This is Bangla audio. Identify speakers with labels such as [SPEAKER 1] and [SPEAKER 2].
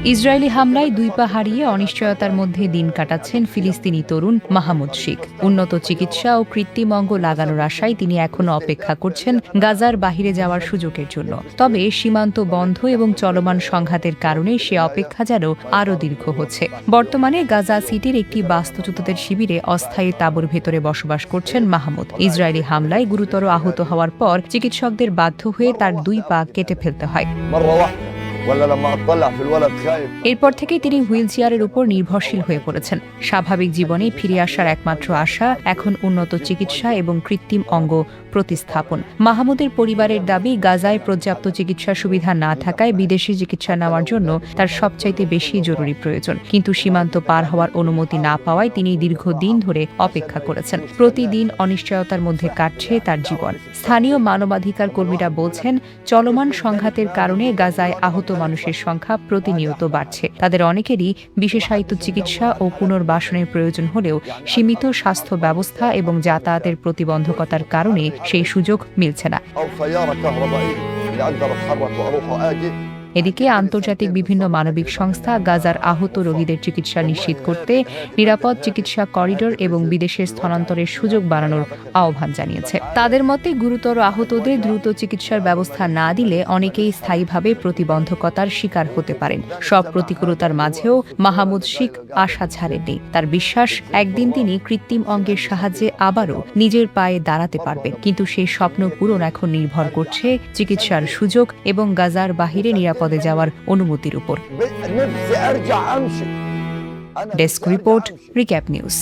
[SPEAKER 1] ইসরায়েলি হামলায় 2 পা হারিয়ে অনিশ্চয়তার মধ্যে দিন কাটাচ্ছেন ফিলিস্তিনি তরুণ মাহমুদ শিখ। উন্নত চিকিৎসা ও কৃত্রিম অঙ্গ লাগানোর আশায় তিনি এখনও অপেক্ষা করছেন গাজার বাহিরে যাওয়ার সুযোগের জন্য। তবে সীমান্ত বন্ধ এবং চলমান সংঘাতের কারণে সে অপেক্ষা যেন আরও দীর্ঘ হচ্ছে। বর্তমানে গাজা সিটির একটি বাস্তুচ্যুতদের শিবিরে অস্থায়ী তাঁবুর ভেতরে বসবাস করছেন মাহমুদ। ইসরায়েলি হামলায় গুরুতর আহত হওয়ার পর চিকিৎসকদের বাধ্য হয়ে তার 2 পা কেটে ফেলতে হয়। এরপর থেকেই তিনি হুইলচেয়ারের উপর নির্ভরশীল হয়ে পড়েছেন। স্বাভাবিক জীবনে ফিরে আসার একমাত্র আশা এখন উন্নত চিকিৎসা এবং কৃত্রিম অঙ্গ প্রতিস্থাপন। মাহমুদের পরিবারের দাবি, গাজায় পর্যাপ্ত চিকিৎসা সুবিধা না থাকায় বিদেশি চিকিৎসা নেওয়ার জন্য তার সবচাইতে বেশি জরুরি প্রয়োজন। কিন্তু সীমান্ত পার হওয়ার অনুমতি না পাওয়ায় তিনি দীর্ঘদিন ধরে অপেক্ষা করেছেন। প্রতিদিন অনিশ্চয়তার মধ্যে কাটছে তার জীবন। স্থানীয় মানবাধিকার কর্মীরা বলছেন, চলমান সংঘাতের কারণে গাজায় আহত মানুষের সংখ্যা প্রতিনিয়ত বাড়ছে। তাদের অনেকেরই বিশেষায়িত চিকিৎসা ও পুনর্বাসনের প্রয়োজন হলেও সীমিত স্বাস্থ্য ব্যবস্থা এবং যাতায়াতের প্রতিবন্ধকতার কারণে সেই সুযোগ মিলছে না। এদিকে আন্তর্জাতিক বিভিন্ন মানবিক সংস্থা গাজার আহত রোগীদের চিকিৎসা নিশ্চিত করতে নিরাপদ চিকিৎসা করিডোর এবং বিদেশে স্থানান্তরের সুযোগ বাড়ানোর আহ্বান জানিয়েছে। তাদের মতে, গুরুতর আহতদের দ্রুত চিকিৎসার ব্যবস্থা না দিলে অনেকেই স্থায়ীভাবে প্রতিবন্ধকতার শিকার হতে পারেন। সব প্রতিকূলতার মাঝেও মাহমুদ শিখ আশা ছাড়েননি। তার বিশ্বাস, একদিন তিনি কৃত্রিম অঙ্গের সাহায্যে আবারও নিজের পায়ে দাঁড়াতে পারবেন। কিন্তু সেই স্বপ্ন পূরণ এখন নির্ভর করছে চিকিৎসার সুযোগ এবং গাজার বাহিরে নিরাপদে যাওয়ার অনুমতির উপর। Desk report, recap news.